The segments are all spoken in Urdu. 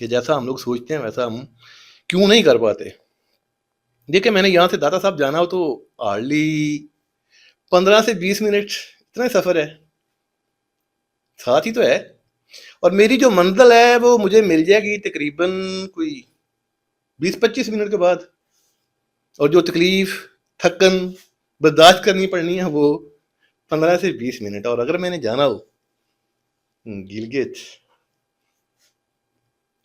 کہ جیسا ہم لوگ سوچتے ہیں ویسا ہم کیوں نہیں کر پاتے. دیکھیں میں نے یہاں سے داتا صاحب جانا ہو تو ہارڈلی 15 سے 20 منٹ اتنا ہی سفر ہے، ساتھ ہی تو ہے. اور میری جو منزل ہے وہ مجھے مل جائے گی تقریباً کوئی 20-25 منٹ کے بعد، اور جو تکلیف تھکن برداشت کرنی پڑنی ہے وہ 15 سے 20 منٹ. اور اگر میں نے جانا ہو گلگت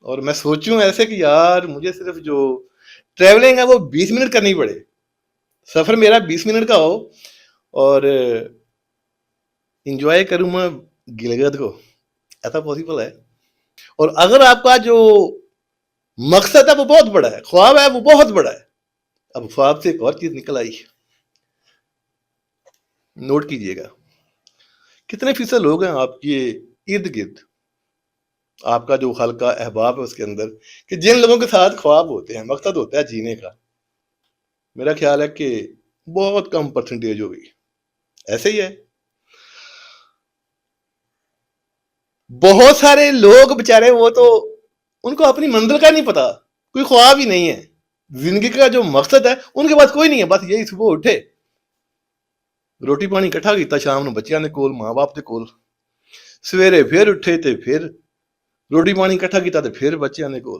اور میں سوچوں ایسے کہ یار مجھے صرف جو ٹریولنگ ہے وہ 20 منٹ کرنی پڑے، سفر میرا 20 منٹ کا ہو اور انجوائے کروں میں گلگت کو، ایسا پاسبل ہے؟ اور اگر آپ کا جو مقصد ہے وہ بہت بڑا ہے، خواب ہے وہ بہت بڑا ہے، اب خواب سے ایک اور چیز نکل آئی. نوٹ کیجئے گا کتنے فیصد لوگ ہیں آپ کے ارد گرد، آپ کا جو حلقہ احباب ہے اس کے اندر، کہ جن لوگوں کے ساتھ خواب ہوتے ہیں، مقصد ہوتا ہے جینے کا. میرا خیال ہے کہ بہت کم پرسنٹیج ہوگی. ایسے ہی ہے، بہت سارے لوگ بےچارے وہ تو ان کو اپنی منزل کا نہیں پتا، کوئی خواب ہی نہیں ہے، زندگی کا جو مقصد ہے ان کے پاس کوئی نہیں ہے، بس یہی صبح اٹھے روٹی پانی کٹھا کیتا، شام نو بچیاں دے کول ماں باپ دے کول، سویرے پھر اٹھے تے پھر روٹی پانی کٹھا کیتا تے پھر بچیاں دے کول.